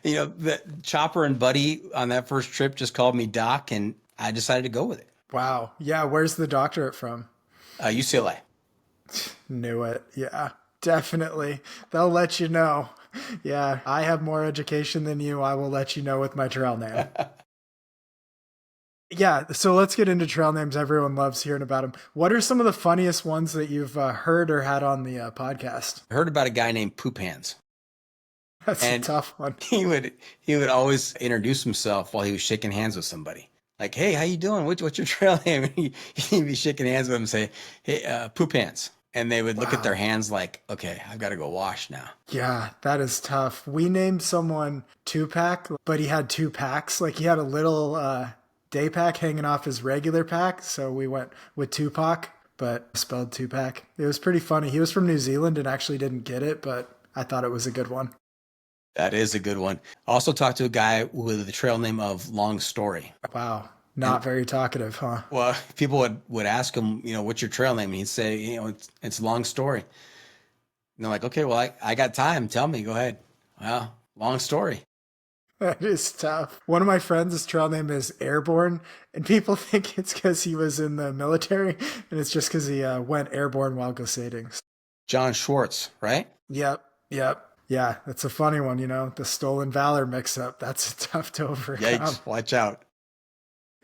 The Chopper and Buddy on that first trip just called me Doc, and I decided to go with it. Wow. Yeah, where's the doctorate from? UCLA. Knew it. Yeah, definitely. They'll let you know. Yeah, I have more education than you. I will let you know with my trail name. Yeah, so let's get into trail names. Everyone loves hearing about them. What are some of the funniest ones that you've heard or had on the podcast? I heard about a guy named Poop Hands. That's a tough one. He would always introduce himself while he was shaking hands with somebody. Like, hey, how you doing? What's your trail name? And he'd be shaking hands with him and say, hey, Poop Hands. And they would look at their hands like, okay, I've got to go wash now. Yeah, that is tough. We named someone Two-Pack, but he had 2 packs. Like he had a little day pack hanging off his regular pack. So we went with Tupac, but spelled Two-Pack. It was pretty funny. He was from New Zealand and actually didn't get it, but I thought it was a good one. That is a good one. Also talked to a guy with the trail name of Long Story. Wow. Not very talkative, huh? Well, people would ask him, what's your trail name? And he'd say, it's Long Story. And they're like, okay, well, I got time. Tell me, go ahead. Well, Long Story. That is tough. One of my friends, his trail name is Airborne, and people think it's because he was in the military, and it's just because he went airborne while glissading. John Schwartz, right? Yep. Yeah, that's a funny one, the Stolen Valor mix-up. That's tough to overcome. Yikes, watch out.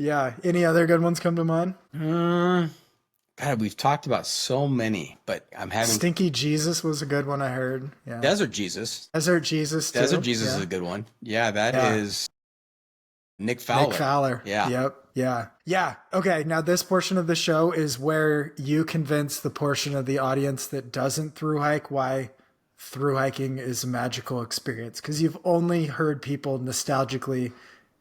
Yeah. Any other good ones come to mind? God, we've talked about so many, but I'm having... Stinky Jesus was a good one I heard. Yeah. Desert Jesus. Desert Jesus, too. Desert Jesus is a good one. Yeah, that is Nick Fowler. Nick Fowler. Yeah. Yep. Yeah. Okay, now this portion of the show is where you convince the portion of the audience that doesn't thru-hike why thru-hiking is a magical experience. Because you've only heard people nostalgically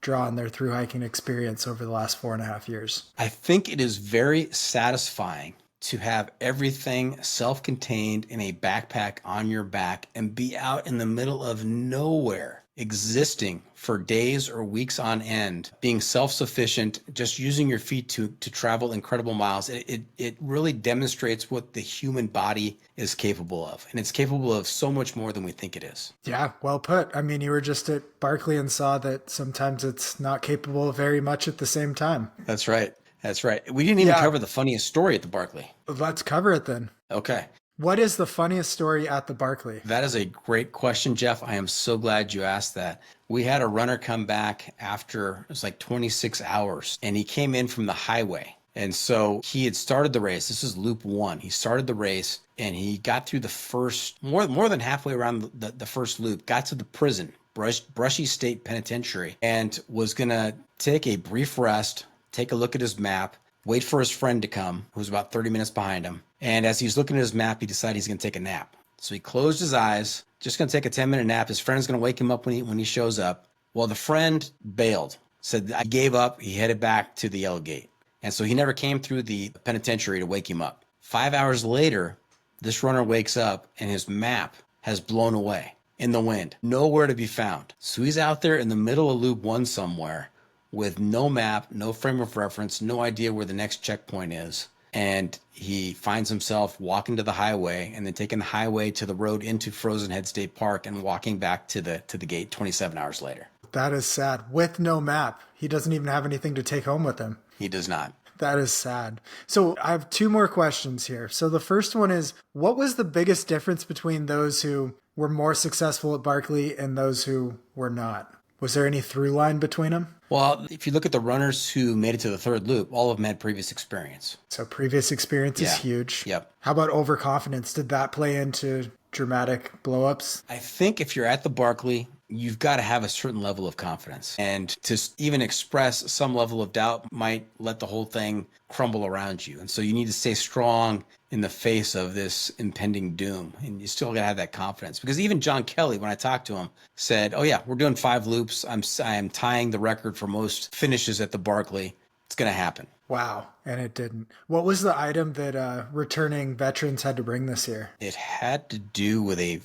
draw on their thru-hiking experience over the last 4.5 years. I think it is very satisfying to have everything self-contained in a backpack on your back and be out in the middle of nowhere existing for days or weeks on end, being self-sufficient, just using your feet to travel incredible miles, it really demonstrates what the human body is capable of. And it's capable of so much more than we think it is. Yeah, well put. I mean, you were just at Barkley and saw that sometimes it's not capable of very much at the same time. That's right. That's right. We didn't even cover the funniest story at the Barkley. Let's cover it then. Okay. What is the funniest story at the Barkley? That is a great question, Jeff. I am so glad you asked that. We had a runner come back after, it was like 26 hours, and he came in from the highway. And so he had started the race. This is loop 1. He started the race, and he got through the first, more than halfway around the first loop, got to the prison, Brushy State Penitentiary, and was going to take a brief rest, take a look at his map, wait for his friend to come, who was about 30 minutes behind him. And as he's looking at his map, he decided he's going to take a nap. So he closed his eyes, just going to take a 10-minute nap. His friend's going to wake him up when he shows up. Well, the friend bailed, said, I gave up. He headed back to the L gate. And so he never came through the penitentiary to wake him up. 5 hours later, this runner wakes up and his map has blown away in the wind, nowhere to be found. So he's out there in the middle of loop 1 somewhere with no map, no frame of reference, no idea where the next checkpoint is. And he finds himself walking to the highway and then taking the highway to the road into Frozen Head State Park and walking back to the gate 27 hours later. That is sad. With no map. He doesn't even have anything to take home with him. He does not. That is sad. So I have 2 more questions here. So the first one is, what was the biggest difference between those who were more successful at Barkley and those who were not? Was there any through line between them? Well, if you look at the runners who made it to the third loop, all of them had previous experience. So previous experience is huge. Yep. How about overconfidence? Did that play into dramatic blowups? I think if you're at the Barkley, you've got to have a certain level of confidence. And to even express some level of doubt might let the whole thing crumble around you. And so you need to stay strong in the face of this impending doom. And you still got to have that confidence. Because even John Kelly, when I talked to him, said, oh yeah, we're doing 5 loops. I am tying the record for most finishes at the Barkley. It's going to happen. Wow. And it didn't. What was the item that returning veterans had to bring this year? It had to do with a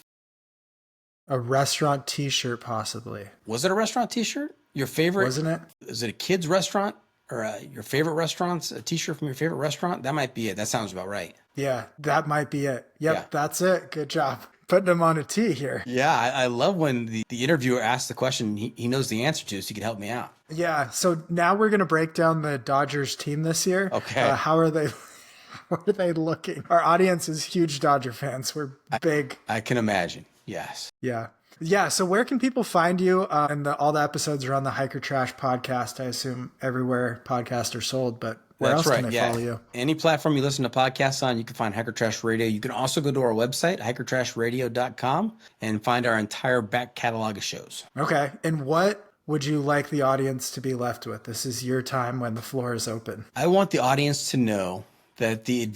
restaurant t-shirt, possibly. Was it a restaurant t-shirt? Your favorite? Wasn't it? Is it a kid's restaurant? Or your favorite restaurant's a t-shirt from your favorite restaurant? That might be it. That sounds about right. Yeah, that might be it. Yep, Yeah. That's it. Good job. Putting him on a tee here. Yeah, I love when the interviewer asks the question he knows the answer to, so he can help me out. Yeah, so now we're going to break down the Dodgers team this year. Okay. How are they... What are they looking? Our audience is huge Dodger fans. We're big. I can imagine. Yes. Yeah. Yeah. So where can people find you? And all the episodes are on the Hiker Trash podcast. I assume everywhere podcasts are sold, but where else can they follow you? Any platform you listen to podcasts on, you can find Hiker Trash Radio. You can also go to our website, hikertrashradio.com, and find our entire back catalog of shows. Okay. And what would you like the audience to be left with? This is your time when the floor is open. I want the audience to know that the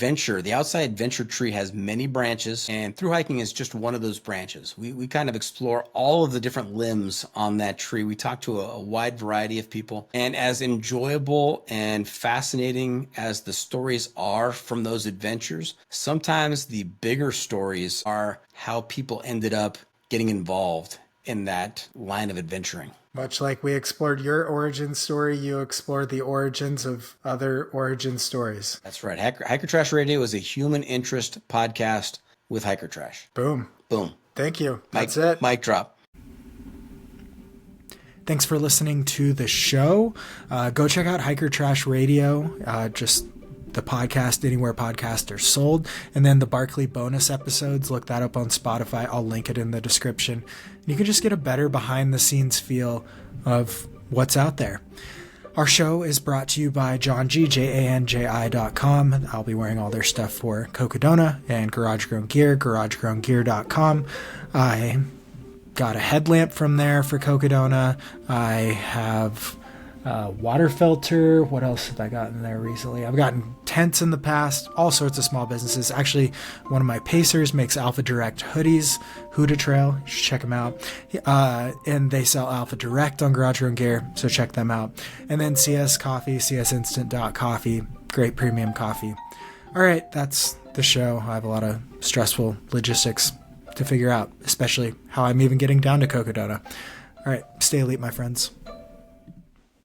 outside adventure tree has many branches, and thru-hiking is just one of those branches. We kind of explore all of the different limbs on that tree. We talk to a wide variety of people, and as enjoyable and fascinating as the stories are from those adventures, sometimes the bigger stories are how people ended up getting involved in that line of adventuring. Much like we explored your origin story, you explored the origins of other origin stories. That's right. Hiker Trash Radio is a human interest podcast with Hiker Trash. Boom. Boom. Thank you. That's it. Mic drop. Thanks for listening to the show. Go check out Hiker Trash Radio. Just the podcast anywhere podcasts are sold. And then the Barkley bonus episodes, look that up on Spotify. I'll link it in the description. You can just get a better behind the scenes feel of what's out there. Our show is brought to you by John G, JANJI.com. I'll be wearing all their stuff for Cocodona and Garage Grown Gear, garagegrowngear.com. I got a headlamp from there for Cocodona. I have water filter. What else have I gotten there recently? I've gotten tents in the past, all sorts of small businesses. Actually, one of my pacers makes Alpha Direct hoodies, Huda Trail. You should check them out. And they sell Alpha Direct on Garage Room Gear, so check them out. And then CS Coffee, csinstant.coffee, great premium coffee. All right, that's the show. I have a lot of stressful logistics to figure out, especially how I'm even getting down to Cocodona. All right, stay elite, my friends.